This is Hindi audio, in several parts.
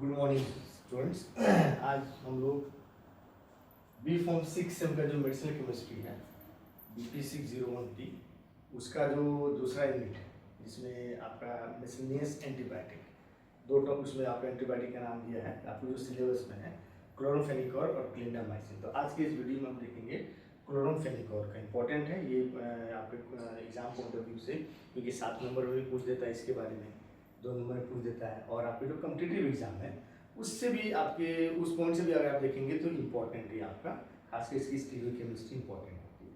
Good morning students. आज हम लोग बी फॉर्म 6 सेम का जो मेडिसिनल केमिस्ट्री है BP601T उसका जो दूसरा यूनिट है जिसमें आपका मिसलेनियस एंटीबायोटिक दो टॉपिक्स में आपका एंटीबायोटिक का नाम दिया है आपको जो सिलेबस में है क्लोरोफेनिकोर और क्लिंडामाइसिन। तो आज के इस वीडियो में हम देखेंगे क्लोरोफेनिकोर का इंपॉर्टेंट है ये आपके एग्जाम पॉइंट ऑफ व्यू से, क्योंकि 7 नंबर में भी पूछ देता है इसके बारे में, 2 नंबर में पूछ देता है, और आपके जो कॉम्पिटिटिव एग्जाम है उससे भी आपके उस पॉइंट से भी अगर आप देखेंगे तो इम्पोर्टेंट है आपका, खासकर इसकी स्टीरियो केमिस्ट्री इंपॉर्टेंट होती है।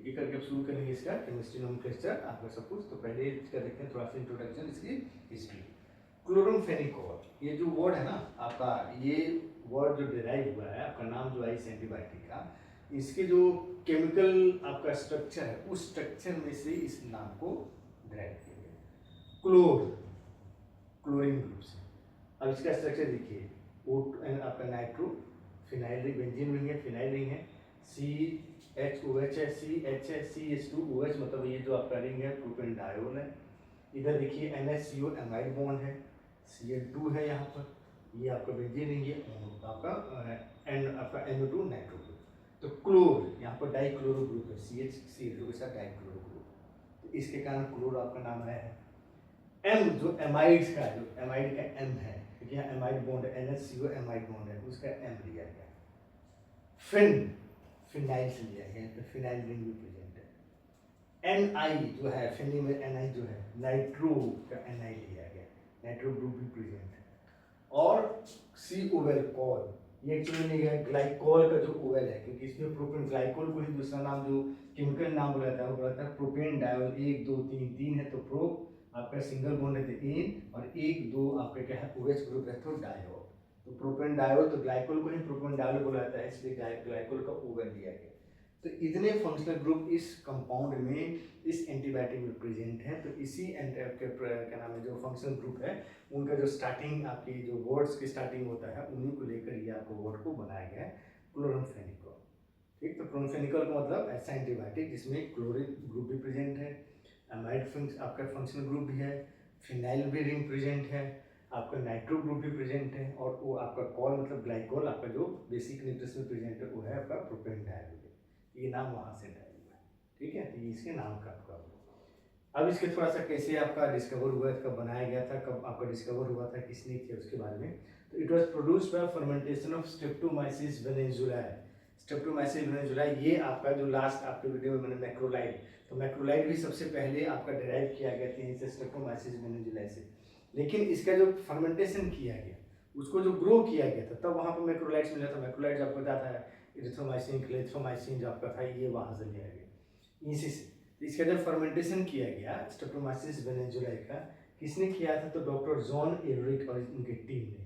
एक करके अब शुरू करेंगे इसका केमिस्ट्री नोमेनक्लेचर आपका सब कुछ। तो पहले इसका देखते हैं थोड़ा सा इंट्रोडक्शन इसकी हिस्ट्री। क्लोरोफेनिकोर ये जो वर्ड है ना आपका, ये वर्ड जो डिराइव हुआ है आपका नाम जो है इस एंटीबायोटिक का, इसके जो केमिकल आपका स्ट्रक्चर है उस स्ट्रक्चर में से इस नाम को डिराइव किया गया क्लोरीन ग्रुप से। अब इसका स्ट्रक्चर देखिए, O2 आपका nitro phenyl ring, benzene ring है, फिनाइल रिंग है, CHOH है, CH है, CH2OH मतलब ये जो आपका रिंग है प्रोपेन डायोल है। इधर देखिए NHCO एमाइड बॉन्ड है, Cl2 है यहाँ पर, ये आपका बेंजीन रिंग है, आपका आपका NO2 नाइट्रो ग्रुप। तो क्लोर यहाँ पर डाइक्लोरो ग्रुप है, CHCl2 के साथ डाइक्लोरो ग्रुप, तो इसके कारण क्लोर आपका नाम आया है। एम जो एमाइड्स का जो एमाइड का एम है, क्योंकि यहाँ एमाइड बॉन्ड है, NHCO एमाइड बॉन्ड है, उसका एम लिया गया। फिनाइल से लिया गया, तो फिनाइल रिंग भी प्रेजेंट है। Ni जो है फिनी में Ni जो है नाइट्रो का Ni लिया गया, नाइट्रो ग्रुप भी प्रेजेंट है। और COL कॉल, ये एक्चुअली नहीं है ग्लाइकोल का जो ओवेल है, क्योंकि इसमें प्रोपेन ग्लाइकोल को ही दूसरा नाम जो केमिकल नाम बुलाता है वो बुलाता है प्रोपेन डायोल। 1 2 3 है तो प्रो आपका सिंगल बॉन्ड है तो इन, और 1 2 आपका क्या है OH ग्रुप है तो डायोल। तो प्रोपेन डायोल तो ग्लाइकोल को ही प्रोपेन डायोल बुलाता है, इसलिए ग्लाइकोल का ओवेल दिया गया। तो इतने फंक्शनल ग्रुप इस कंपाउंड में इस एंटीबायोटिक में प्रेजेंट है। तो इसी क्या नाम है जो फंक्शनल ग्रुप है उनका जो स्टार्टिंग आपकी जो वर्ड्स की स्टार्टिंग होता है उन्हीं को लेकर ये आपको वर्ड को बनाया गया है क्लोरोफेनिकोल। ठीक, तो क्लोरोफेनिकोल का मतलब ऐसा एंटीबायोटिक जिसमें क्लोरीन ग्रुप भी प्रेजेंट है, एमाइड आपका फंक्शनल ग्रुप भी है, फिनाइल भी रिंग प्रेजेंट है, आपका नाइट्रो ग्रुप भी प्रेजेंट है, और वो आपका कॉल मतलब ग्लाइकोल आपका जो बेसिक न्यूट्रिएंट्स में प्रेजेंट है वो है आपका प्रोपेन डायोल। ये नाम वहाँ से डायल हुआ है, ठीक है। तो ये इसके नाम का आपका। अब इसके थोड़ा सा कैसे आपका डिस्कवर हुआ, कब बनाया गया था, कब आपका डिस्कवर हुआ था, किसने किया उसके बारे में। तो it was produced by fermentation of streptomyces venezuelae. Streptomyces venezuelae ये आपका जो लास्ट आपके वीडियो में मैंने मैक्रोलाइड, तो मैक्रोलाइड भी सबसे पहले आपका डिराइव किया गया था इनसे स्ट्रेप्टोमाइसिस वेनेजुलाई से। लेकिन इसका जो फर्मेंटेशन किया गया, उसको जो ग्रो किया गया था, तब वहाँ पर मैक्रोलाइड्स मिला था। मैक्रोलाइड्स आपको पता था इरिथ्रोमाइसिन क्लेथ्रोमाइसिन जो आपका था ये वहाँ से लिया गया इसी से। तो इसका जब फर्मेंटेशन किया गया स्ट्रेप्टोमाइसिस वेनेजुलाई का, किसने किया था, तो डॉक्टर जॉन एलरिक और उनकी टीम ने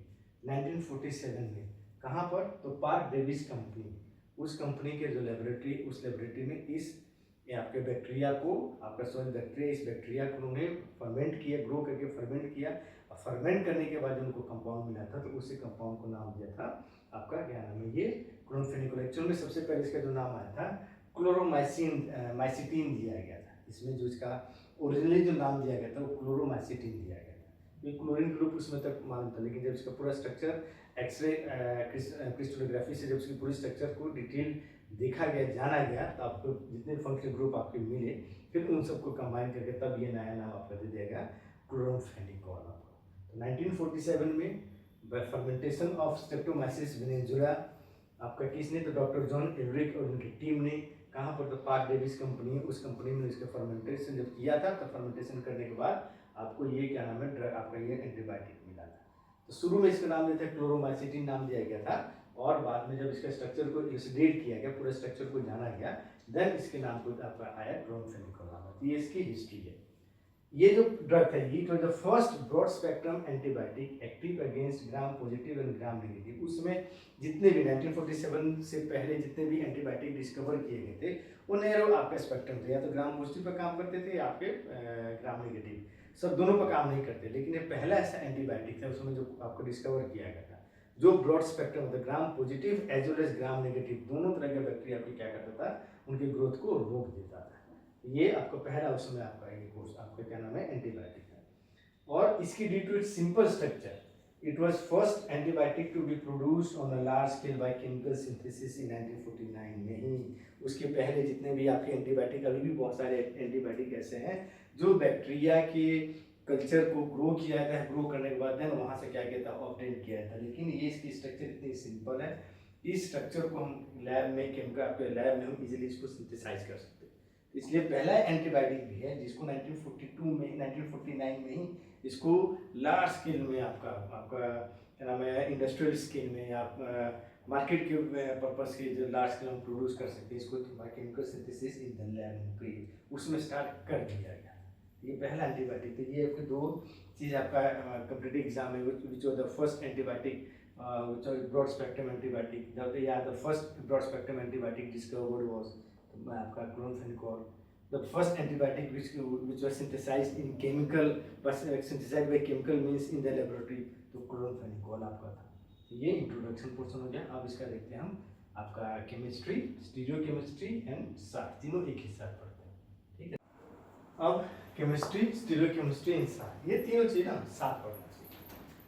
1947 में। कहाँ पर, तो पार्क डेविस कंपनी, उस कंपनी के जो लेबोरेटरी, उस लेबोरेटरी में इस आपके बैक्टीरिया को आपका इस बैक्टीरिया को उन्होंने फर्मेंट किया, ग्रो करके फर्मेंट किया, और फर्मेंट करने के बाद उनको कंपाउंड मिला था, तो उसी कंपाउंड को नाम दिया था आपका क्या नाम है ये क्लोरोफेनिकोल। एक्चुअल में सबसे पहले इसका जो नाम आया था माइसिटीन दिया गया था। इसमें जो इसका ओरिजिनली जो नाम दिया गया था वो क्लोरोमाइसिटीन दिया गया था। ये क्लोरीन ग्रुप उसमें तक मालूम था, लेकिन जब इसका पूरा स्ट्रक्चर एक्सरे क्रिस्टलोग्राफी से जब उसकी पूरी स्ट्रक्चर को डिटेल देखा गया, जाना गया, तो आपको जितने फंक्शनल ग्रुप आपके मिले, फिर उन सबको कंबाइन करके तब ये नया नाम आपका दे दिया गया क्लोरोफेनिकोल आपको। तो 1947 में bye fermentation of Streptomyces Venezuela आपका किसने, तो डॉक्टर जॉन एलरिक और उनकी टीम ने, कहाँ पर, तो पार्क डेविस कंपनी है, उस कंपनी में इसका फर्मेंटेशन जब किया था, तो फर्मेंटेशन करने के बाद आपको ये क्या नाम है ड्रग आपका ये एंटीबायोटिक मिला था। तो शुरू में इसका नाम दिया था क्लोरोमाइसिटीन नाम दिया गया था, और बाद में जब इसका स्ट्रक्चर को इल्यूसिडेट किया गया, पूरे स्ट्रक्चर को जाना गया, देन इसके नाम को आपका आया क्लोरोफेनिकोल नाम। तो ये इसकी हिस्ट्री है। ये जो ड्रग था ये was the first broad spectrum antibiotic active against gram positive and gram negative. उसमें जितने भी 1947 से पहले जितने भी एंटीबायोटिक डिस्कवर किए गए थे वो नैरो आपका स्पेक्ट्रम थे, या तो ग्राम पॉजिटिव पर काम करते थे या आपके ग्राम नेगेटिव, सब दोनों पर काम नहीं करते। लेकिन ये पहला ऐसा एंटीबायोटिक था उसमें जो आपको डिस्कवर किया गया था, जो ब्रॉड स्पेक्ट्रम होता है, gram positive as well as gram negative दोनों तरह के बैक्टीरिया को क्या करता था, उनकी ग्रोथ को रोक देता था। ये आपको पहला उस समय आपका ये कोर्स आपका क्या नाम है एंटीबायोटिक है। और इसकी due to its simple structure, It was first antibiotic to be produced on a large scale by chemical synthesis in 1949 में ही। उसके पहले जितने भी आपके एंटीबायोटिक, अभी भी बहुत सारे एंटीबायोटिक ऐसे हैं जो बैक्टीरिया के कल्चर को ग्रो किया जाता है, ग्रो करने के बाद देन वहाँ से क्या किया था, ऑब्टेन किया था। लेकिन ये इसकी स्ट्रक्चर इतनी सिंपल है, इस स्ट्रक्चर को हम लैब में, केमिकल आपके लैब में हम इजीली इसको सिंथेसाइज कर सकते हैं। इसलिए पहला एंटीबायोटिक भी है जिसको 1942 में, 1949 में ही इसको लार्ज स्केल में आपका क्या नाम है, इंडस्ट्रियल स्केल में या मार्केट के पर्पस के जो लार्ज स्केल में प्रोड्यूस कर सकते हैं, इसको chemical synthesis in the lab उसमें स्टार्ट कर दिया गया। ये पहला एंटीबायोटिक। तो ये आपके दो चीज़ आपका कम्पिटिटिव एग्जाम में which was the first antibiotic which was broad spectrum antibiotic. The first broad spectrum antibiotic discovered was आपका chlorphenicol. The first antibiotic which was synthesized in chemical, but synthesized by chemical means in the laboratory, तो chlorphenicol आपका था। तो ये इंट्रोडक्शन पोर्शन हो गया। अब इसका देखते हैं हम आपका केमिस्ट्री, स्टीरियोकेमिस्ट्री एंड साथ, तीनों एक ही साथ पढ़ते हैं, ठीक है। अब केमिस्ट्री, स्टीरियोकेमिस्ट्री एंड साथ, ये तीनों चीज़ हम साथ पढ़ना चाहिए,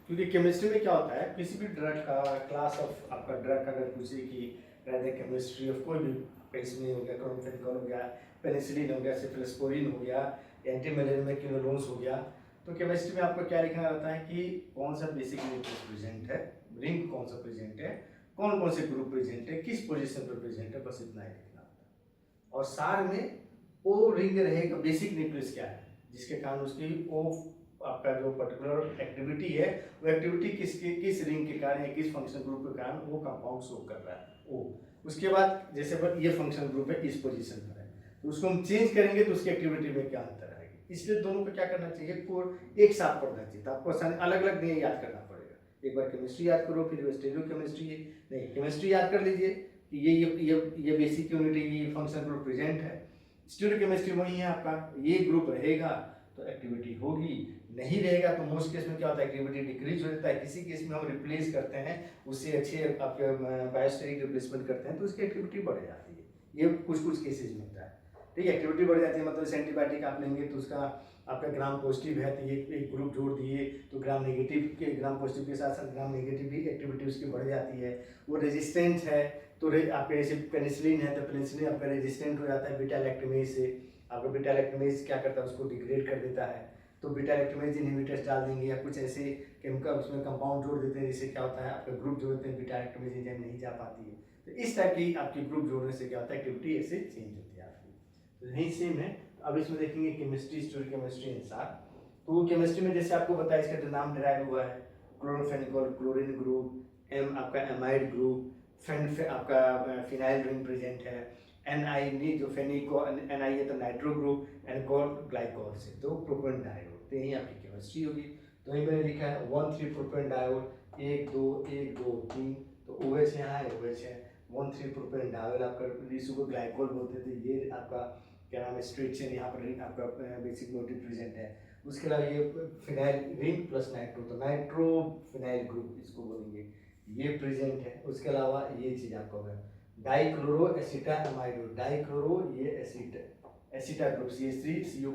क्योंकि केमिस्ट्री में क्या होता है, किसी भी ड्रग का क्लास ऑफ आपका ड्रग का अगर पूछे कि केमिस्ट्री ऑफ कोई भी पेनिसिलिन हो गया, क्लोरोफेनिकोल हो गया, पेनिसिलिन हो गया, सिफिलिस्पोरिन हो गया, एंटी मलेरिया में क्विनोलोन्स हो गया, तो केमिस्ट्री में आपको क्या लिखना रहता है कि कौन सा बेसिक न्यूक्लियस प्रेजेंट है, रिंग कौन सा प्रेजेंट है, कौन कौन से ग्रुप प्रेजेंट है, किस पोजीशन पर प्रेजेंट है, बस इतना ही लिखना होता है। और सार में वो रिंग रहेगा, बेसिक न्यूक्लियस क्या है, जिसके कारण उसकी वो आपका जो पर्टिकुलर एक्टिविटी है, वो एक्टिविटी किस रिंग के कारण या किस फंक्शन ग्रुप के कारण वो कंपाउंड शो कर रहा है वो। उसके बाद जैसे पर ये फंक्शन ग्रुप है, इस पोजीशन पर है, तो उसको हम चेंज करेंगे तो उसकी एक्टिविटी में क्या अंतर आएगी। इसलिए दोनों को क्या करना चाहिए, एक साथ पढ़ना चाहिए। तो आपको अलग अलग नहीं याद करना पड़ेगा, एक बार केमिस्ट्री याद करो, फिर स्टीरियोकेमिस्ट्री है, नहीं केमिस्ट्री याद कर लीजिए कि ये बेसिक यूनिट है, ये फंक्शन ग्रुप प्रेजेंट है। स्टीरियोकेमिस्ट्री वही है आपका, ये ग्रुप रहेगा तो एक्टिविटी होगी, नहीं रहेगा तो मोस्ट केस में क्या होता है, एक्टिविटी डिक्रीज हो जाता है। किसी केस में हम रिप्लेस करते हैं, उससे अच्छे आपके बायोस्टेरिक रिप्लेसमेंट करते हैं तो उसकी एक्टिविटी बढ़ जाती है। ये कुछ केसेज में होता है, ठीक है। एक्टिविटी बढ़ जाती है मतलब एंटीबायोटिक आप लेंगे तो उसका आपका ग्राम पॉजिटिव है तो ये एक ग्रुप जोड़ दिए तो ग्राम नेगेटिव के, ग्राम पॉजिटिव के साथ साथ ग्राम नेगेटिव भी एक्टिविटी उसकी बढ़ जाती है। वो रेजिस्टेंट है तो आपके जैसे पेनिसिलिन है तो पेनिसिलिन आपका रेजिस्टेंट हो जाता है बीटा लैक्टेमेज से। आपका बीटा लैक्टेमेज क्या करता है, उसको डिग्रेड कर देता है, तो बीटा लैक्टेमेज इनहिबिटर्स डाल देंगे या कुछ ऐसे केमिकल उसमें कंपाउंड जोड़ देते हैं, जिससे क्या होता है आपका ग्रुप जोड़ते हैं, बीटा लैक्टेमेज एंजाइम नहीं जा पाती है। तो इस टाइप की आपकी ग्रुप जोड़ने से क्या होता है, एक्टिविटी ऐसे चेंज होती है आपकी। तो यही सेम है। अब इसमें देखेंगे केमिस्ट्री, स्टीरियोकेमिस्ट्री एंड साथ। तो केमिस्ट्री में जैसे आपको बताया इसका जो नाम डिराइव हुआ है, क्लोरोफेनिकोल क्लोरीन ग्रुप, एम आपका एमाइड ग्रुप, आपका फिनाइल रिंग प्रेजेंट है, NI जो फेनिको NI है तो nitro group and call glycol से तो प्रोपेन डायोड। तो यही आपकी केमिस्ट्री होगी। तो यही मैंने लिखा है 1,3 प्रोपेन डायोड, 1 2 1 2 3, तो OH यहाँ है, OH है 1,3 प्रोपेन डायोड आपका, इसको ग्लाइकोल बोलते थे। ये आपका क्या नाम है, स्ट्रेट चेन यहाँ पर रिंग आपका बेसिक मोटिव प्रेजेंट है। उसके अलावा ये फिनाइल रिंग प्लस नाइट्रो, तो नाइट्रो फिनाइल ग्रुप इसको बोलेंगे, ये प्रेजेंट है। उसके अलावा ये चीज़ आपको होगा डाइक्लोरो एसिटामाइड, डाइक्लोरो ये एसिटा ग्रुप CH3CO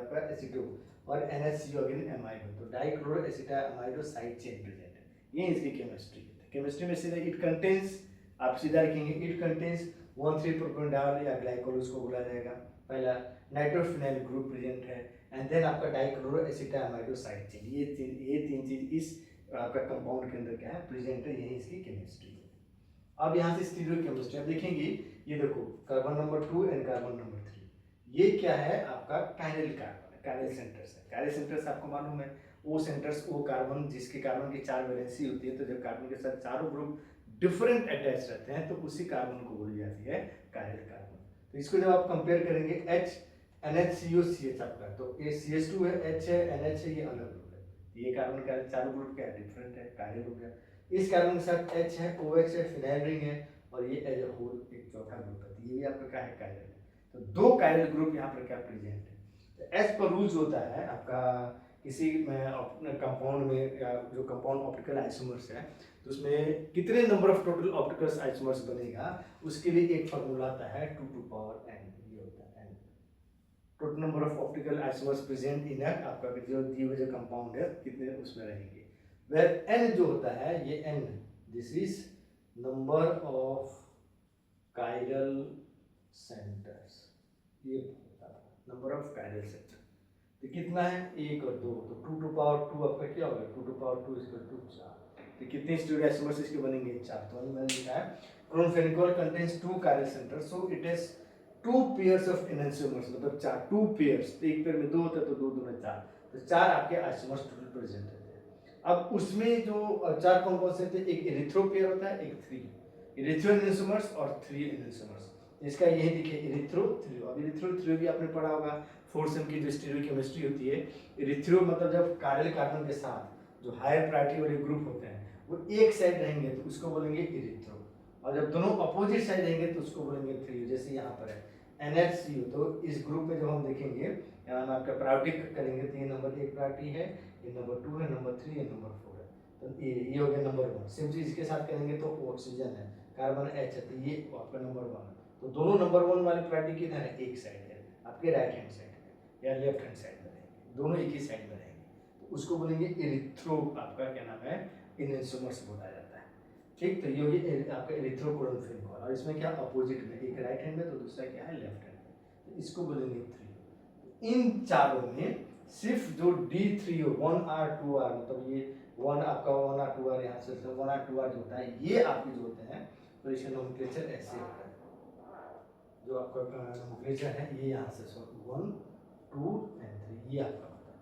का एसिटो और NHCO अगेन एमाइड, तो dichloro acetamide side chain present है। ये इसकी केमिस्ट्री है। केमिस्ट्री में सीधा इट कंटेन्स, आप सीधा लिखेंगे इट कंटेन्स 1,3 प्रोपेन डायोल या ग्लाइकोल उसको बोला जाएगा। पहला नाइट्रोफिनाइल ग्रुप प्रेजेंट है एंड देन आपका डाइक्लोरो एसिटामाइड साइड चेन, ये तीन चीज इस आपका कंपाउंड के अंदर क्या है प्रेजेंट है, यही इसकी केमिस्ट्री है। अब यहाँ से स्टीरियोकेमिस्ट्री आप देखेंगे, ये देखो carbon number 2 and carbon number 3, ये क्या है आपका काइनेल कार्बन है, काइनेल सेंटर्स है। काइनेल सेंटर्स आपको मालूम है वो सेंटर्स, वो कार्बन जिसके कार्बन की 4 वैलेंसी होती है, तो जब कार्बन के साथ चारों ग्रुप डिफरेंट अटैच रहते हैं तो उसी कार्बन को बोली जाती है काइनेल कार्बन। तो इसको जब आप कंपेयर करेंगे H NHCO CH आपका, तो ये CH2 है, H है, NH है, ये अलग ग्रुप है। ये कार्बन का चारों ग्रुप क्या डिफरेंट है, काइनेल हो गया। इस कार्बन के साथ H है, OH है, फिनाइल रिंग है और ये एज अ होल एक चौथा ग्रुप है, ये भी आपका क्या है काइनेल है। तो 2 काइनेल ग्रुप यहाँ पर क्या प्रेजेंट है। तो एज पर रूल्स होता है आपका किसी कंपाउंड में या जो कंपाउंड ऑप्टिकल आइसोमर्स है तो उसमें कितने number of total optical isomers बनेगा, उसके लिए एक फार्मूला आता है 2 to power n, ये होता है n, total number of optical isomers present in आपका जो दिए हुए जो कंपाउंड है कितने उसमें रहेंगे। वेर n जो होता है ये n, this is number of chiral centres, ये नंबर ऑफ कायरल सेंटर। तो कितना है 1 और 2, तो 2 टू पावर 2 आपका क्या होगा, 2 टू पावर 2 इक्वल टू 4। तो कितने स्टीरियोआइसोमर्स इसके बनेंगे 4। तो मैंने लिखा है chloramphenicol contains 2 chiral centre, so it has 2 pairs of enantiomers, मतलब 4 2 पेयर्स, तो एक पेयर में 2 होता है तो 2 2 में 4, तो 4 आपके आइसोमर्स टोटल प्रेजेंट रहते हैं। अब उसमें जो 4 कौन कौन से थे, एक इरिथ्रो पेयर होता है, एक 3 इरिथ्रो एनहांसोमर्स और 3 एनहांसोमर्स। इसका यही दिखे इरिथ्रो थ्रियो। अब इरिथ्रो थ्रियो भी आपने पढ़ा होगा, 4th सेम की जो स्टीरियोकेमिस्ट्री होती है, इरिथ्रो मतलब जब कायरल कार्बन के साथ जो हायर प्रायोरिटी वाले ग्रुप होते हैं वो एक साइड रहेंगे तो उसको बोलेंगे इरिथ्रो, और जब दोनों अपोजिट साइड रहेंगे तो उसको बोलेंगे थ्रियो। जैसे यहाँ पर है NHCO, तो इस ग्रुप में जब हम देखेंगे यहाँ में आपका प्रायोरिटी करेंगे तो ये नंबर 1 प्रायोरिटी है, ये नंबर 2 है, नंबर 3 है, नंबर 4 है, तो ये हो गया नंबर 1। सेम चीज इसके साथ करेंगे तो ऑक्सीजन है, कार्बन H है, तो ये आपका नंबर 1। तो दोनों नंबर 1 वाली प्रायोरिटी किधर है, एक साइड है, आपके राइट हैंड साइड में या लेफ्ट हैंड साइड में रहेंगे, दोनों एक ही साइड में रहेंगे, तो उसको बोलेंगे इरिथ्रो, आपका क्या नाम है, एनहांसोमर्स बोला जाता है। ठीक, तो ये होगी आपका इरिथ्रोक्लोरोफेनिकोल, और इसमें क्या अपोजिट में, एक राइट हैंड में तो दूसरा क्या है लेफ्ट हैंड में, तो इसको बोलेंगे 3। इन चारों में सिर्फ जो D3O 1R 2R, मतलब ये 1 आपका 1R 2R यहाँ से 1R 2R जो होता है, ये आपके जो होते हैं तो इसका नोमेनक्लेचर ऐसे होता है, जो आपका नोमेनक्लेचर है ये यहाँ से 1 2 and 3 ये आपका होता है।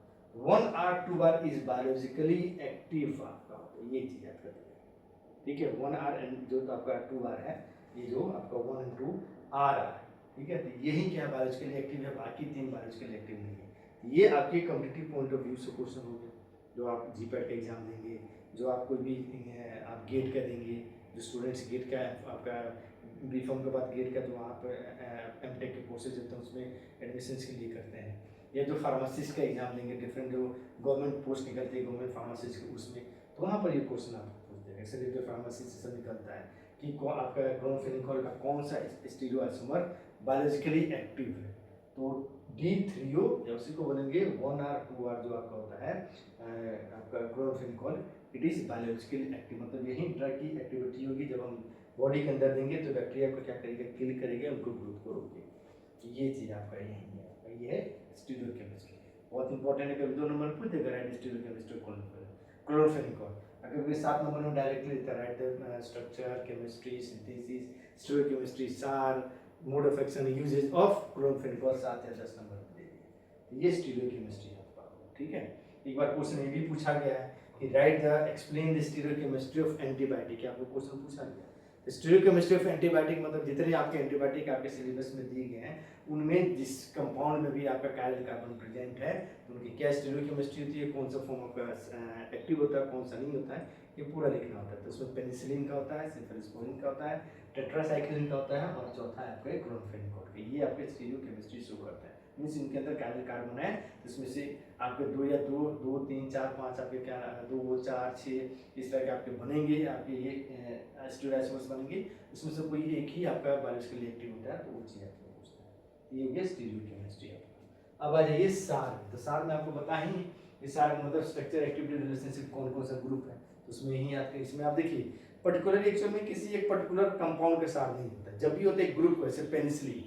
1R 2R is biologically active आपका होता है, ये चीज आपका ठीक है। 1R एंड जो तो आपका 2R है, ये जो आपका 1 and 2 R है, ठीक है, तो यही क्या बायोलॉजिकली एक्टिव है, बाकी 3 बायोलॉजिकली एक्टिव नहीं है। ये आपके कॉम्पिटिटिव पॉइंट ऑफ व्यू से क्वेश्चन हो गए, जो आप जीपैट का एग्जाम देंगे, जो आप कोई भी आप गेट का देंगे, जो स्टूडेंट्स गेट का आपका बीफॉर्म के बाद गेट का जो वहाँ पर एमटेक के कोर्सेज होते हैं उसमें एडमिशन के लिए करते हैं, या जो फार्मासिस्ट का एग्जाम देंगे, डिफरेंट जो गवर्नमेंट पोस्ट निकलती है गवर्नमेंट फार्मासिस्ट के, उसमें तो वहाँ पर ये क्वेश्चन आपको पूछते हैं। एक्चुअली जो फार्मासिस्ट से निकलता है कि आपका क्लोरोफेनिकोल का कौन सा स्टीरियोआइसोमर बायोलॉजिकली एक्टिव है, तो D3O या उसी को बोलेंगे 1R 2R जो आपका होता है आपका क्लोरोफेनिकोल, इट इज बायोलॉजिकली एक्टिव, मतलब यही ड्रग की एक्टिविटी होगी, जब हम बॉडी के अंदर देंगे तो बैक्टीरिया को क्या करेगा, किल करेगा, उनको ग्रोथ को रोकेगा। ये चीज़ आपका यही है, ये है स्टीरियोकेमिस्ट्री, बहुत इंपॉर्टेंट है। कभी 2 नंबर पूछ देगा राइट स्टीरियोकेमिस्ट्री क्लोरोफेनिकोल, अगर कोई 7 नंबर में डायरेक्टली देता है right structure, chemistry, synthesis, stereochemistry, SAR, mode of action, uses of chloramphenicol 7 या 10 नंबर दे दिए, ये स्टीरियोकेमिस्ट्री आपका, ठीक है। एक बार क्वेश्चन ये भी पूछा गया है कि right the explain the stereochemistry of antibiotic, आपको क्वेश्चन पूछा गया। स्टीरियोकेमिस्ट्री ऑफ एंटीबायोटिक मतलब जितने आपके एंटीबायोटिक आपके सिलेबस में दिए गए हैं उनमें जिस कंपाउंड में भी आपका कायरल कार्बन प्रेजेंट है तो उनकी क्या स्टीरियोकेमिस्ट्री होती है, कौन सा फॉर्म आपका एक्टिव होता है, कौन सा नहीं होता है, ये पूरा लिखना होता है। तो उसमें पेनिसिलिन का होता है, सेफेलोस्पोरिन का होता है, टेट्रासाइक्लिन का होता है, और चौथा है आपका क्लोरोफेनिकोल का। ये आपके स्टीरियोकेमिस्ट्री शुरू करता है, मीन्स इनके अंदर कायरल कार्बन है, जिसमें से आपके 2 या 2 2 3 4 5 आपके क्या 2 4 6 इस तरह के आपके बनेंगे, आपके ये स्टीरियोआइसोमर्स बनेंगे, उसमें से कोई एक ही आपका बायोलॉजिकली एक्टिव होता है, तो वो चीज़ आपको पूछता है। ये हो गया स्टीरियोकेमिस्ट्री आपका। अब आ जाइए सार, तो सार में आपको पता ही ये सार मतलब स्ट्रक्चर एक्टिविटी रिलेशनशिप कौन कौन सा ग्रुप है, तो उसमें ही आपके इसमें आप देखिए पर्टिकुलर एक्चुअल में किसी एक पर्टिकुलर कंपाउंड के सार नहीं होता, जब भी होता है एक ग्रुप, जैसे पेनिसिलिन,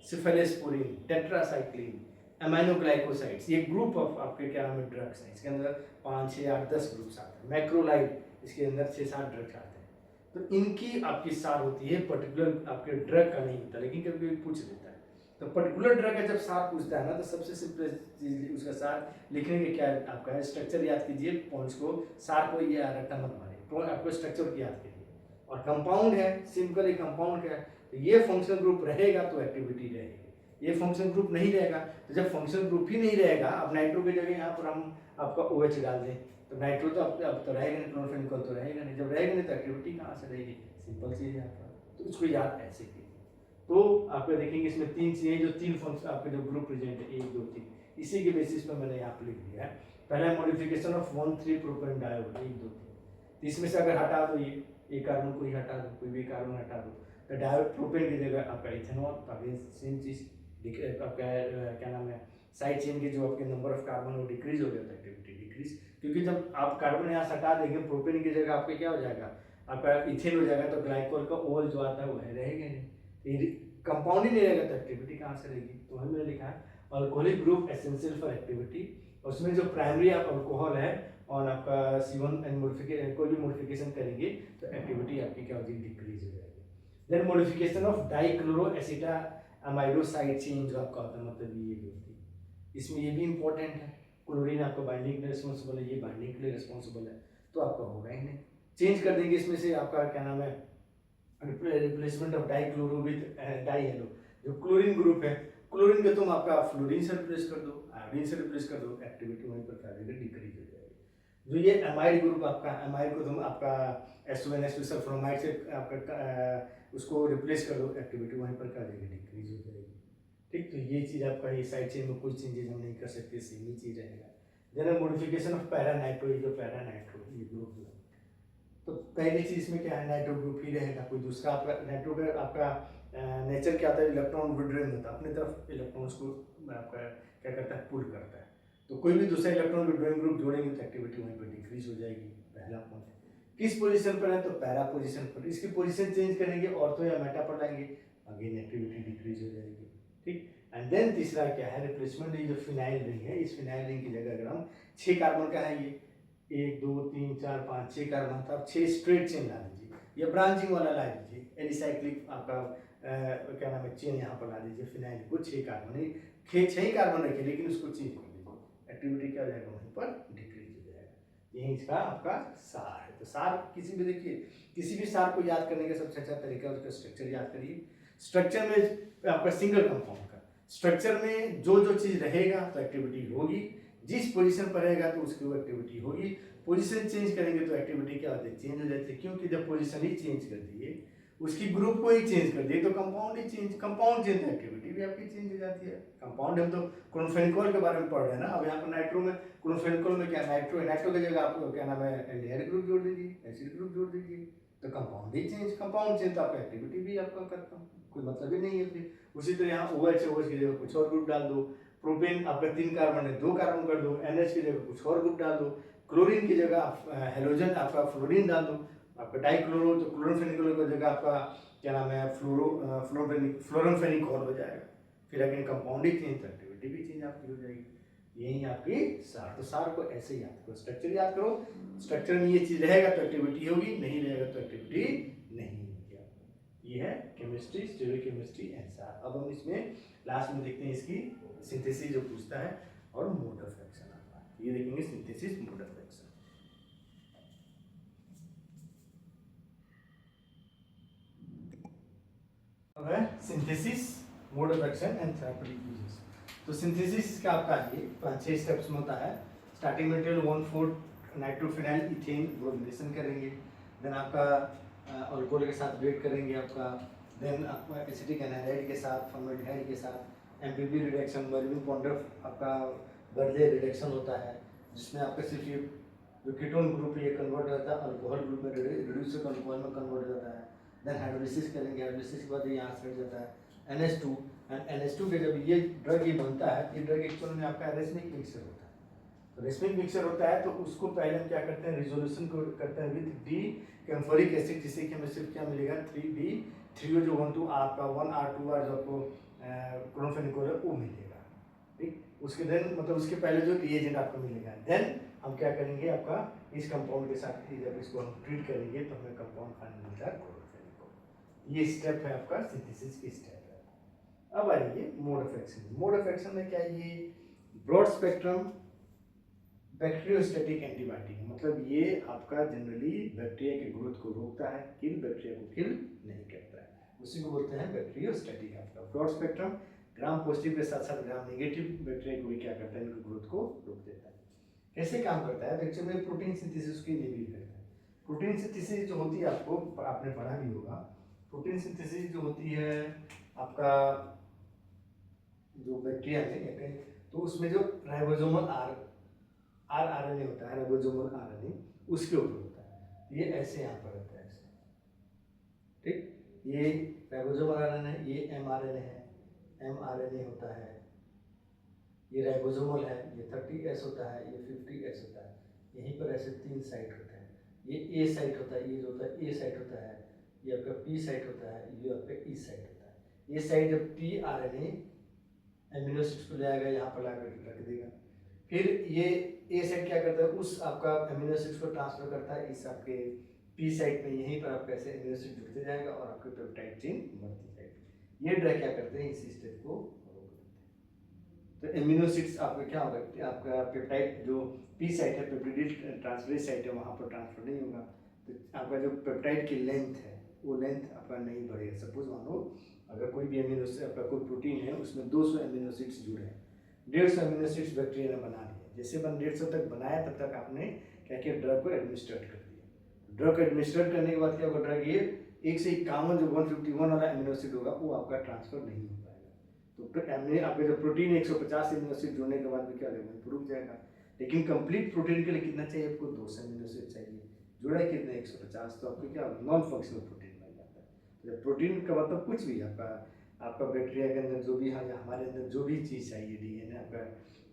सेफेलोस्पोरिन, टेट्रासाइक्लिन, अमाइनोग्लाइकोसाइड्स, ये ग्रुप ऑफ आपके क्या नाम है ड्रग्स हैं, इसके अंदर 5 6 8 10 ग्रुप्स आते हैं। मैक्रोलाइड, इसके अंदर 6 7 ड्रग्स आते हैं, तो इनकी आपकी सार होती है, पर्टिकुलर आपके ड्रग का नहीं होता, लेकिन कभी कभी पूछ लेता है। तो पर्टिकुलर ड्रग का जब सार पूछता है ना, तो सबसे सिंपल चीज उसका सार लिखने के क्या आपका है, स्ट्रक्चर याद कीजिए, पॉइंट्स को, सार को ये रट्टा मत मारिए, आपको स्ट्रक्चर की याद कीजिए, और कंपाउंड है सिंपल कंपाउंड का है, तो ये फंक्शनल ग्रुप रहेगा तो एक्टिविटी रहेगी, ये फंक्शनल ग्रुप नहीं रहेगा, तो जब फंक्शनल ग्रुप ही नहीं रहेगा, अब नाइट्रो की जगह यहाँ पर हम आपका OH डाल दें तो नाइट्रो तो अब तो रहेगा नहीं, क्लोरोफेनिकोल तो रहेगा नहीं, जब रहेगा नहीं तो एक्टिविटी कहाँ से रहेगी, सिंपल चीज़ है आपका। तो इसको याद ऐसे कीजिए। तो आपको देखेंगे इसमें 3 चीज़ें, जो 3 फंक्शन आपके जो ग्रुप प्रेजेंट है 1 2 3, इसी के बेसिस पर मैंने यहाँ पर लिख दिया है। पहला मॉडिफिकेशन ऑफ 1,3 प्रोपेन डायोड 1 2 3, तो इसमें से अगर हटा दो ये कार्बन को ही हटा दो, कोई भी कार्बन हटा दो, तो डायोड प्रोपेन की जगह आपका इथेनॉल, अगेन सेम चीज़ आपका क्या नाम है, साइड चेन के जो आपके नंबर ऑफ कार्बन वो डिक्रीज हो गया था, एक्टिविटी डिक्रीज, क्योंकि जब आप कार्बन यहाँ हटा देंगे, प्रोपेन की जगह आपका क्या हो जाएगा, आपका इथेन हो जाएगा, तो ग्लाइकोल का ओल जो आता है वो है रहेगा नहीं, कंपाउंड ही नहीं रहेगा तो एक्टिविटी कहाँ से रहेगी। तो वही मैंने लिखा है alcoholic group essential for activity, उसमें जो प्राइमरी अल्कोहल है और आपका C1 एंड कोई भी मॉडिफिकेशन करेंगे तो एक्टिविटी आपकी क्या होगी, डिक्रीज हो जाएगी। देन मॉडिफिकेशन ऑफ डाइक्लोरोएसिटामाइडोसाइड चेन जो आपका होता है, मतलब ये भी होती है, इसमें ये भी इंपॉर्टेंट है। क्लोरीन आपका बाइंडिंग के लिए रिस्पॉन्सिबल है, ये बाइंडिंग के लिए रिस्पॉन्सिबल है, तो आपका होगा ही नहीं, चेंज कर देंगे इसमें से आपका क्या नाम है, रिप्लेसमेंट ऑफ डाइक्लोरो विद डाइहेलो, जो क्लोरीन ग्रुप है, क्लोरीन को तुम आपका फ्लोरीन से रिप्लेस कर दो, आयोडीन से रिप्लेस कर दो, एक्टिविटी वहीं पर क्या देगा, डिक्रीज हो जाएगी। जो ये एमाइड ग्रुप आपका, एमाइड को तुम आपका SO2 सल्फोनामाइड से आपका उसको रिप्लेस कर दो, एक्टिविटी वहीं पर क्या देगी, डिक्रीज हो जाएगी। ठीक, तो ये चीज़ आपका ये साइड चेन में कुछ चेंजेस हम नहीं कर सकते, सेम ही चीज़ रहेगा। देन मॉडिफिकेशन ऑफ पैरानाइट्रो, ये जो पैरानाइट्रो ये ग्रुप है, तो पहली चीज में क्या है, नाइट्रो ग्रुप ही रहेगा, कोई दूसरा आपका नाइट्रो का आपका नेचर क्या होता है, इलेक्ट्रॉन विड्रॉइंग होता है, अपनी तरफ इलेक्ट्रॉन्स को आपका क्या करता है, पुल करता है, तो कोई भी दूसरा इलेक्ट्रॉन विड्रॉइंग ग्रुप जोड़ेंगे तो एक्टिविटी वहीं पर डिक्रीज हो जाएगी। पहला पॉइंट किस पोजीशन पर है, तो पैरा पोजीशन पर, इसकी पोजीशन चेंज करेंगे ऑर्थो या मेटा पर लाएंगे, अगेन एक्टिविटी डिक्रीज हो जाएगी। ठीक, एंड देन तीसरा क्या है, रिप्लेसमेंट, ये जो फिनाइल रिंग है, इस फिनाइल रिंग की जगह अगर हम 6 कार्बन का है, ये 1 2 3 4 5 6 कार्बन था, 6 स्ट्रेट चेन ला दीजिए, या ब्रांचिंग वाला ला दीजिए, एलिसाइक्लिक आपका क्या नाम है, चेन यहाँ पर ला दीजिए, फिनाइल को 6 कार्बन, 6 ही कार्बन रखे, लेकिन उसको चेंज कर दीजिए, एक्टिविटी क्या हो जाएगा, वहीं पर डिक्रीज हो जाएगा। यही इसका आपका सार है। तो सार किसी भी, देखिए किसी भी सार को याद करने का सबसे अच्छा तरीका उसका स्ट्रक्चर याद करिए। स्ट्रक्चर में आपका सिंगल कंपाउंड का स्ट्रक्चर में जो जो चीज रहेगा तो एक्टिविटी होगी, जिस पोजीशन पर रहेगा तो उसकी वो एक्टिविटी होगी, पोजीशन चेंज करेंगे तो एक्टिविटी क्या होती है, चेंज हो जाती है, क्योंकि जब पोजीशन ही चेंज कर दिए, उसकी ग्रुप को ही चेंज कर दिए, तो कंपाउंड ही चेंज, कंपाउंड चेंज तो एक्टिविटी भी आपकी चेंज हो जाती है। कंपाउंड हम तो क्लोरोफेनिकोल के बारे में पढ़ रहे हैं ना, अब यहाँ पर नाइट्रो में, क्लोरोफेनिकोल में क्या, नाइट्रो की जगह आपको क्या नाम है, एल्डिहाइड ग्रुप जोड़ दीजिए, एसिड ग्रुप जोड़ दीजिए, तो कंपाउंड ही चेंज, कंपाउंड चेंज तो आपका एक्टिविटी भी आपका करता हूँ, कोई मतलब ही नहीं है फिर। उसी तरह यहाँ OH है, OH की जगह कुछ और ग्रुप डाल दो, प्रोपेन आपका 3 कार्बन है 2 कार्बन कर दो, NH की जगह कुछ और ग्रुप डाल दो, क्लोरीन की जगह हेलोजन आपका फ्लोरीन डाल दो, आपका डाइक्लोरो, तो क्लोरोफेनिकोल की जगह आपका क्या नाम है, फ्लोरोफेनिकोल हो जाएगा, फिर अगेन कंपाउंड ही चेंज, एक्टिविटी भी चेंज आपकी हो जाएगी। यही आपकी सार, तो सार को ऐसे याद करो, स्ट्रक्चर याद करो, स्ट्रक्चर में ये चीज रहेगा तो एक्टिविटी होगी, नहीं रहेगा तो एक्टिविटी नहीं होगी। ये है केमिस्ट्री, स्टीरियोकेमिस्ट्री एंड सार। अब हम इसमें लास्ट में देखते हैं इसकी सिंथेसिस जो पूछता है और मोड ऑफ एक्शन आता है, ये देखेंगे सिंथेसिस, मोड ऑफ एक्शन। अब है synthesis, mode of action and therapeutic uses. तो सिंथेसिस का आपका ये 5-6 स्टेप्स में होता है। Starting material 1,4 nitrophenyl ethane bromination करेंगे, देन आपका अल्कोहल के साथ ब्रेक करेंगे आपका, देन आपका एसिटिक एनाहाइड के साथ, फॉर्मेल्डिहाइड के साथ MPP रिडक्शन, मर्विन पॉन्डर्फ आपका बर्ले रिडक्शन होता है, जिसमें आपका सिर्फ ये जो कीटोन ग्रुप ये कन्वर्ट होता है अल्कोहल ग्रुप में, रिड्यूस अल्कोहल में कन्वर्ट हो जाता है। देन हाइड्रोलिसिस करेंगे, हाइड्रोलिसिस के बाद ये यहाँ से हट जाता है NH2, एंड NH2 के जब ये ड्रग ये बनता है, ये ड्रग एक्चुअल में आपका रेसमिक मिक्सर होता है। तो रेसमिक मिक्सर होता है तो उसको पहले हम क्या करते हैं, रिजोल्यूशन को करते हैं विद डी कैम्फोरिक एसिड, जिससे कि हमें सिर्फ क्या मिलेगा 3D3O जो 1 2 आपका 1R2R जो आपको क्लोरोफेनिकोल है वो मिलेगा। ठीक, उसके देन मतलब उसके पहले जो रिएजेंट आपको मिलेगा, देन हम क्या करेंगे, आपका इस कंपाउंड के साथ जब इसको हम ट्रीट करेंगे तो हमें कंपाउंड फाइनल मिलता है क्लोरोफेनिकोल। ये स्टेप है आपका सिंथेसिस की स्टेप है। अब आइए mode of action. Mode of action में क्या है, ये ब्रॉड स्पेक्ट्रम बैक्टीरियोस्टैटिक एंटीबायोटिक, मतलब ये आपका जनरली बैक्टीरिया के ग्रोथ को रोकता है, बैक्टीरिया को किल नहीं करता है, उसी को बोलते हैं बैक्टीरियोस्टैटिक। आपका ब्रॉड स्पेक्ट्रम ग्राम पॉजिटिव के साथ साथ ग्राम नेगेटिव बैक्टीरिया को भी क्या करता है, इनकी ग्रोथ को रोक देता है। कैसे काम करता है, एक्चुअली में प्रोटीन सिंथेसिस की इनहिबिट करता है। प्रोटीन सिंथेसिस जो होती है, आपको आपने पढ़ा भी होगा, प्रोटीन सिंथेसिस जो होती है आपका जो बैक्टीरिया में, तो उसमें जो राइबोसोमल RNA होता है, राइबोसोमल RNA उसके ऊपर होता है, ये ऐसे यहाँ पर रहता है ऐसे। ठीक, ये राइबोसोमल RNA, ये mRNA है, mRNA होता है, ये राइबोसोमल है, ये 30S होता है, ये 50S होता है, यहीं पर ऐसे 3 साइट होते हैं, ये ए साइट होता है, ये जो होता है ए साइट होता है, ये आपका पी साइट होता है, ये आपका ई साइट होता है। ये साइट जब t R N amino acids को ले आएगा यहाँ पर लाकर रख देगा, फिर ये ए साइट क्या करता है, उस आपका एमिनो एसिड्स को ट्रांसफर करता है इस आपके पी साइट में, यहीं पर आपका ऐसे एमिनो एसिड जुड़ते जाएगा और आपके पेप्टाइड चेन बढ़ती जाएगी। ये ड्रग क्या करते हैं, इस स्टेप को फॉलो करते हैं। तो एमिनो एसिड्स आपका क्या होगा, आपका पेप्टाइड जो पी साइट है, पेप्टिडिल ट्रांसफरेज साइट है, वहाँ पर ट्रांसफर नहीं होगा, तो आपका जो पेप्टाइड की लेंथ है वो लेंथ आपका नहीं बढ़ेगा। सपोज मानो अगर कोई भी एमिनो आपका कोई प्रोटीन है उसमें 200 एमिनो एसिड्स जुड़े हैं, 150 एमिनो एसिड्स बैक्टीरिया ने बना लिए, जैसे 150 तक बनाया तब तक आपने क्या किया, ड्रग को एडमिनिस्ट्रेट कर दिया। ड्रग को एडमिनिस्ट्रेट करने के बाद क्या होगा, ड्रग ये 151 जो 151 वाला एमिनो एसिड होगा वो आपका ट्रांसफर नहीं हो पाएगा। तो आपके जो प्रोटीन 150 एमिनो एसिड जुड़ने के बाद भी क्या होगा, रुक जाएगा। लेकिन कंप्लीट प्रोटीन के लिए कितना चाहिए आपको, 200 एमिनो एसिड चाहिए, जुड़ा है कितने 150, तो आपको क्या नॉन फंक्शनल प्रोटीन बन जाता है। तो प्रोटीन का मतलब कुछ भी आपका बैक्टीरिया के अंदर जो भी हमारे अंदर जो भी चीज़ चाहिए, डीएनए आपका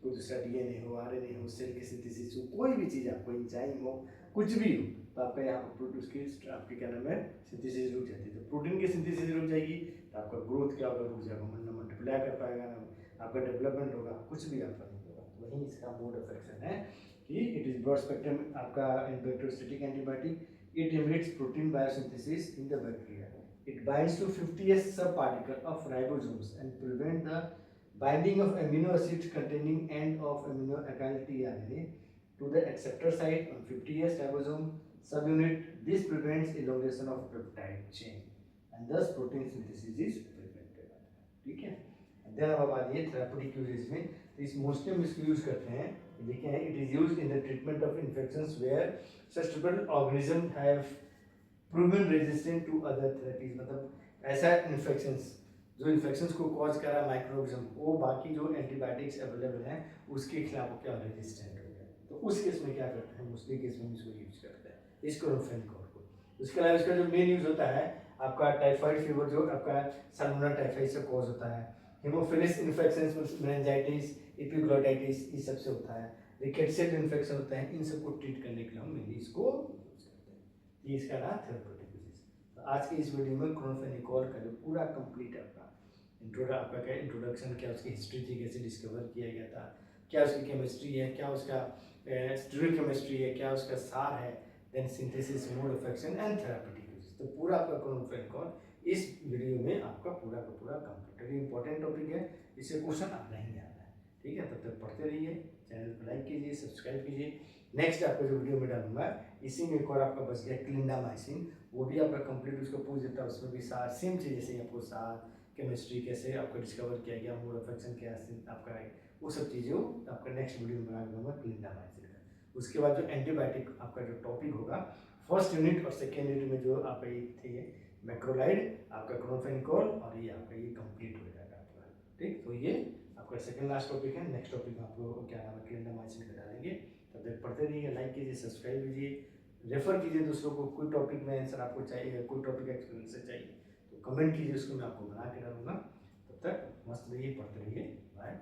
कोई दूसरा डीएनए हो, आरएनए हो, सेल की सिंथेसिस हो, कोई भी चीज़ आपको एंजाइम हो, कुछ भी हो, तो आपका यहाँ पर उसकी आपके क्या नाम है सिंथेसिस रुक जाती है। तो प्रोटीन की सिंथेसिस रुक जाएगी तो आपका ग्रोथ क्या होगा, रुक जाएगा, ना मल्टीप्लाई कर पाएगा, ना आपका डेवलपमेंट होगा, कुछ भी आपका नहीं होगा। तो वही इसका मोड ऑफ एक्शन है कि इट इज ब्रॉड स्पेक्ट्रम आपका bacteriostatic antibiotic, it inhibits protein biosynthesis in the bacteria, it binds to 50s subparticle of ribosomes and prevent the binding of amino acids containing end of amino acyl tRNA to the acceptor site on 50s ribosome subunit. This prevents elongation of peptide chain and thus protein synthesis is prevented. ठीक है। देन अब आइए थेराप्यूटिक यूजेस में, तो इस मोस्टली हम इसको यूज करते हैं, देखें it is used in the treatment of infections where sustainable organism have proven resistant to other therapies. मतलब ऐसा इन्फेक्शंस जो इन्फेक्शंस को कॉज कर रहा है माइक्रोऑर्गेनिज्म, वो बाकी जो एंटीबायोटिक्स अवेलेबल हैं उसके खिलाफ क्या रेजिस्टेंट हो गया, तो उस केस में क्या करते हैं, मोस्टली केस में इसको यूज करते हैं, इस क्लोरोफेनिकोल को। उसके अलावा इसका जो मेन यूज होता है आपका टाइफाइड फीवर जो आपका सल्मोनेला टाइफाइड से कॉज होता है, हेमोफिलस इन्फेक्शंस मेनिंजाइटिस, एपिग्लोटाइटिस, इस सब से होता है, रिकेट्सियल इन्फेक्शन होता है, इन सबको ट्रीट करने के लिए हम मेनली इसको ये इसका रहा थेरेप्यूटिक यूजेस। तो आज के इस वीडियो में क्लोरोफेनिकोल का जो पूरा कंप्लीट आपका क्या इंट्रोडक्शन, क्या उसकी हिस्ट्री थी, कैसे डिस्कवर किया गया था, क्या उसकी केमिस्ट्री है, क्या उसका स्टीरियोकेमिस्ट्री है, क्या उसका सार है, then synthesis, mode of action and therapeutic uses. तो पूरा आपका क्लोरोफेनिकोल इस वीडियो में आपका पूरा का पूरा कंप्लीट है। इंपॉर्टेंट टॉपिक है, इससे क्वेश्चन अब नहीं आता है, ठीक है। तब तक पढ़ते रहिए, चैनल को लाइक कीजिए, सब्सक्राइब कीजिए। नेक्स्ट आपको जो वीडियो में डालूंगा इसी में एक और आपका बच गया क्लिंडामाइसिन, वो भी आपका कंप्लीट उसको पूछ देता है, उसमें भी सार सेम चीज़, जैसे आपको सार केमिस्ट्री कैसे आपको डिस्कवर किया गया, मोड ऑफ एक्शन क्या आपका है, वो सब चीज़ें आपका नेक्स्ट वीडियो में बना दूंगा क्लिंडामाइसिन का। उसके बाद जो एंटीबायोटिक आपका जो टॉपिक होगा फर्स्ट यूनिट और सेकेंड यूनिट में जो आपका ये थे मैक्रोलाइड, आपका क्लोरोफेनिकोल, और ये आपका ये कंप्लीट हो जाएगा आपका, ठीक। तो ये आपका सेकेंड लास्ट टॉपिक है। नेक्स्ट टॉपिक में आप लोगों को क्या नाम है क्लिंडामाइसिन का डालेंगे। तब तक पढ़ते रहिए, लाइक कीजिए, सब्सक्राइब कीजिए, रेफर कीजिए दूसरों को। कोई टॉपिक में आंसर आपको चाहिए, कोई टॉपिक एक्सप्लेनेशन चाहिए तो कमेंट कीजिए, उसको मैं आपको बना के डालूंगा। तब तक मस्त रहिए, पढ़ते रहिए, बाय।